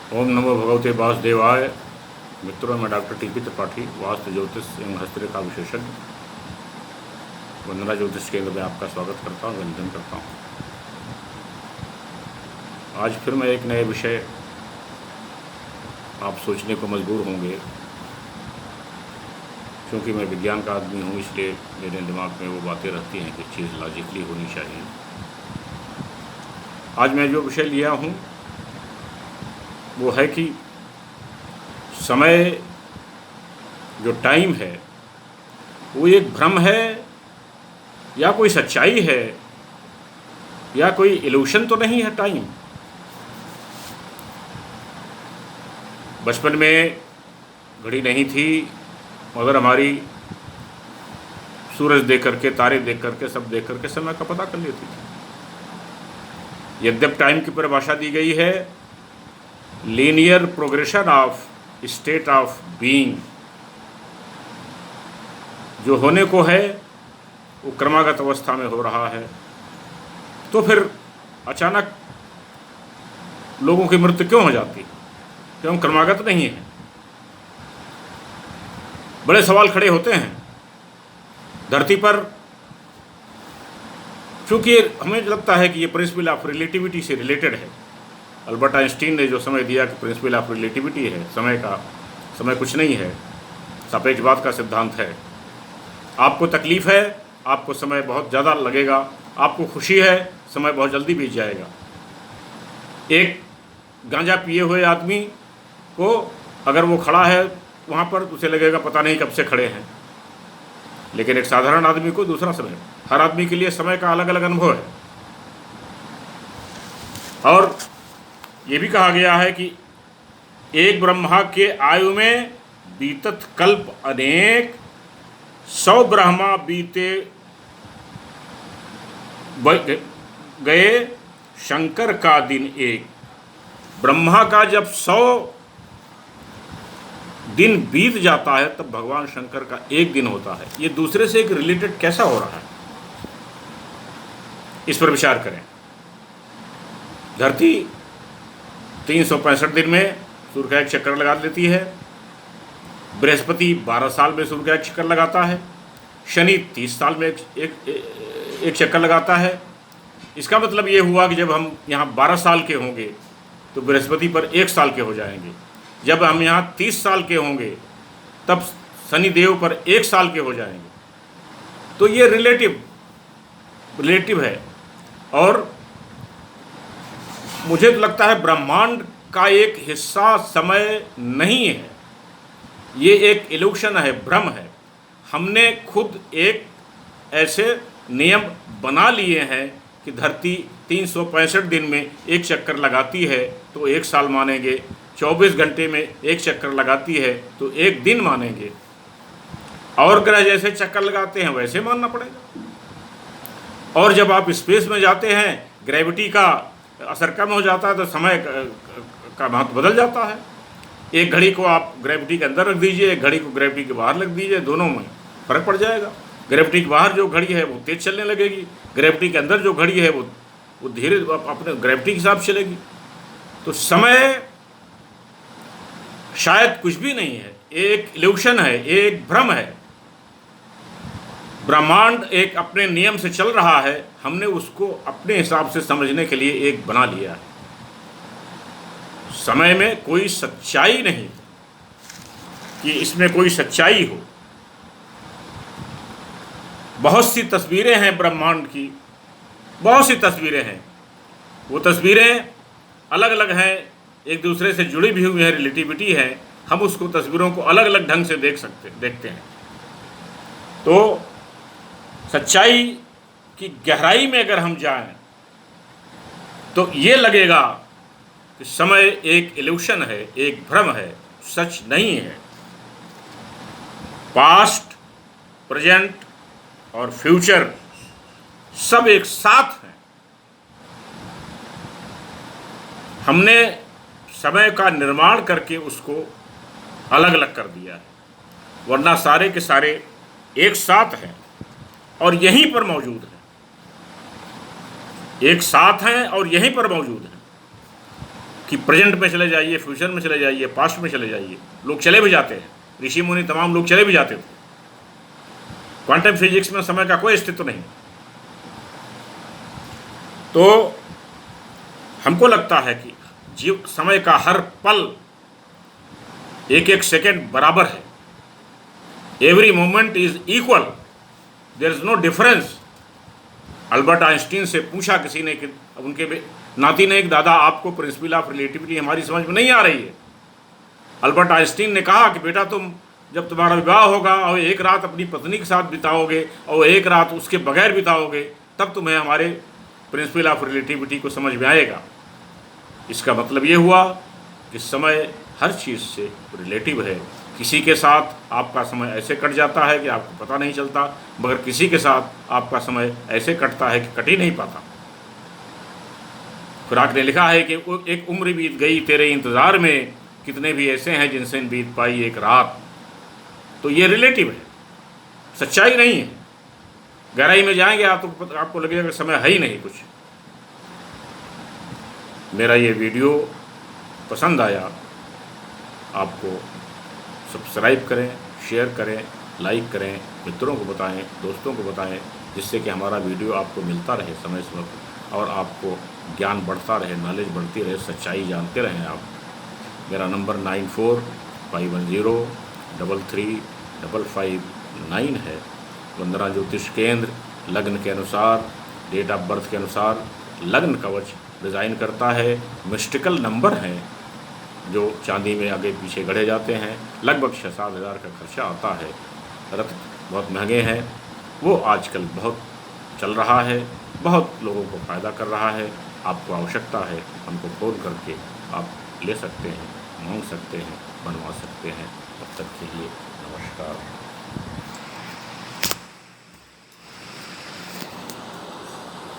ओम नमो भगवते वासुदेवाय। मित्रों, मैं doctor T P Tripathi, vastu ज्योतिष एवं हस्तरेखा विशेषज्ञ, वंदना ज्योतिष केंद्र में आपका स्वागत करता हूँ, वंदन करता हूँ। आज फिर मैं एक नए विषय आप सोचने को मजबूर होंगे, क्योंकि मैं विज्ञान का आदमी हूँ, इसलिए मेरे दिमाग में वो बातें रहती हैं कि चीज़ लॉजिकली होनी चाहिए। आज मैं जो विषय लिया हूँ वो है कि समय, जो टाइम है, वो एक भ्रम है या कोई सच्चाई है या कोई इल्यूशन तो नहीं है। टाइम, बचपन में घड़ी नहीं थी, मगर हमारी सूरज देख करके, तारे देख करके, सब देख करके समय का पता कर लेती थी। यद्यप टाइम की परिभाषा दी गई है linear progression of state of being, जो होने को है वो क्रमागत अवस्था में हो रहा है, तो फिर अचानक लोगों की मृत्यु क्यों हो जाती है? क्यों क्रमागत नहीं है? बड़े सवाल खड़े होते हैं धरती पर, क्योंकि हमें लगता है कि ये प्रिंसिपल ऑफ रिलेटिविटी से रिलेटेड है। अल्बर्ट आइंस्टीन ने जो समय दिया कि प्रिंसिपल ऑफ रिलेटिविटी है, समय कुछ नहीं है, सापेक्षवाद का सिद्धांत है। आपको तकलीफ़ है, आपको समय बहुत ज़्यादा लगेगा, आपको खुशी है, समय बहुत जल्दी बीत जाएगा। एक गांजा पिए हुए आदमी को अगर वो खड़ा है वहाँ पर, उसे लगेगा पता नहीं कब से खड़े हैं, लेकिन एक साधारण आदमी को दूसरा समय। हर आदमी के लिए समय का अलग अलग अनुभव है। और ये भी कहा गया है कि एक ब्रह्मा के आयु में बीतत कल्प अनेक, 100 ब्रह्मा बीते गए शंकर का दिन एक। ब्रह्मा का जब 100 दिन बीत जाता है तब भगवान शंकर का एक दिन होता है। ये दूसरे से एक रिलेटेड कैसा हो रहा है, इस पर विचार करें। धरती 365 दिन में सूर्य का एक चक्कर लगा लेती है। बृहस्पति 12 साल में सूर्य का एक चक्कर लगाता है। शनि 30 साल में एक चक्कर लगाता है। इसका मतलब ये हुआ कि जब हम यहाँ 12 साल के होंगे तो बृहस्पति पर 1 साल के हो जाएंगे। जब हम यहाँ 30 साल के होंगे तब शनि देव पर 1 साल के हो जाएंगे। तो ये रिलेटिव है। और मुझे तो लगता है ब्रह्मांड का एक हिस्सा समय नहीं है, ये एक इल्यूशन है, भ्रम है। हमने खुद एक ऐसे नियम बना लिए हैं कि धरती 365 दिन में एक चक्कर लगाती है तो 1 साल मानेंगे, 24 घंटे में एक चक्कर लगाती है तो 1 दिन मानेंगे, और ग्रह जैसे चक्कर लगाते हैं वैसे मानना पड़ेगा। और जब आप स्पेस में जाते हैं, ग्रेविटी का असर कम हो जाता है तो समय का महत्व बदल जाता है। एक घड़ी को आप ग्रेविटी के अंदर रख दीजिए, एक घड़ी को ग्रेविटी के बाहर रख दीजिए, दोनों में फ़र्क पड़ जाएगा। ग्रेविटी के बाहर जो घड़ी है वो तेज़ चलने लगेगी, ग्रेविटी के अंदर जो घड़ी है वो धीरे अपने ग्रेविटी के हिसाब से चलेगी। तो समय शायद कुछ भी नहीं है, एक इल्यूशन है, एक भ्रम है। ब्रह्मांड एक अपने नियम से चल रहा है, हमने उसको अपने हिसाब से समझने के लिए एक बना लिया है। समय में कोई सच्चाई नहीं कि इसमें कोई सच्चाई हो। बहुत सी तस्वीरें हैं ब्रह्मांड की, बहुत सी तस्वीरें हैं। वो तस्वीरें अलग अलग हैं, एक दूसरे से जुड़ी भी हुई हैं, रिलेटिविटी है। हम उसको तस्वीरों को अलग अलग ढंग से देखते हैं। तो सच्चाई की गहराई में अगर हम जाएं तो ये लगेगा कि समय एक इल्यूशन है, एक भ्रम है, सच नहीं है। पास्ट, प्रेजेंट और फ्यूचर सब एक साथ हैं। हमने समय का निर्माण करके उसको अलग अलग कर दिया है, वरना सारे के सारे एक साथ हैं और यहीं पर मौजूद हैं, एक साथ हैं और यहीं पर मौजूद हैं। कि प्रेजेंट में चले जाइए, फ्यूचर में चले जाइए, पास्ट में चले जाइए, लोग चले भी जाते हैं, ऋषि मुनि तमाम लोग चले भी जाते थे। क्वांटम फिजिक्स में समय का कोई अस्तित्व नहीं। तो हमको लगता है कि जीव समय का हर पल, एक एक सेकेंड बराबर है। Every moment is equal, there is no difference. Albert Einstein से पूछा किसी ने कि उनके नाती ने, एक दादा आपको प्रिंसिपल ऑफ रिलेटिविटी हमारी समझ में नहीं आ रही है। अल्बर्ट आइंस्टीन ने कहा कि बेटा, तुम जब तुम्हारा विवाह होगा और एक रात अपनी पत्नी के साथ बिताओगे और एक रात उसके बगैर बिताओगे, तब तुम्हें हमारे प्रिंसिपल ऑफ रिलेटिविटी को समझ में आएगा। इसका मतलब ये हुआ कि समय हर चीज़ से रिलेटिव है। किसी के साथ आपका समय ऐसे कट जाता है कि आपको पता नहीं चलता, मगर किसी के साथ आपका समय ऐसे कटता है कि कट ही नहीं पाता। खुराक ने लिखा है कि एक उम्र बीत गई तेरे इंतज़ार में, कितने भी ऐसे हैं जिनसे बीत पाई एक रात। तो ये रिलेटिव है, सच्चाई नहीं है। गहराई में जाएंगे आप तो आपको लगेगा कि समय है ही नहीं कुछ। मेरा ये वीडियो पसंद आया, आपको सब्सक्राइब करें, शेयर करें, लाइक करें, मित्रों को बताएं, दोस्तों को बताएं, जिससे कि हमारा वीडियो आपको मिलता रहे समय समय पर और आपको ज्ञान बढ़ता रहे, नॉलेज बढ़ती रहे, सच्चाई जानते रहें आप। मेरा नंबर 9451033559 है। वंदना ज्योतिष केंद्र लग्न के अनुसार, डेट ऑफ बर्थ के अनुसार लग्न कवच डिज़ाइन करता है। मिस्टिकल नंबर हैं जो चांदी में आगे पीछे गढ़े जाते हैं। लगभग 6-7 हज़ार का खर्चा आता है। रत्न बहुत महंगे हैं, वो आजकल बहुत चल रहा है, बहुत लोगों को फ़ायदा कर रहा है। आपको आवश्यकता है, हमको फ़ोन करके आप ले सकते हैं, मांग सकते हैं, बनवा सकते हैं। तब तक के लिए नमस्कार।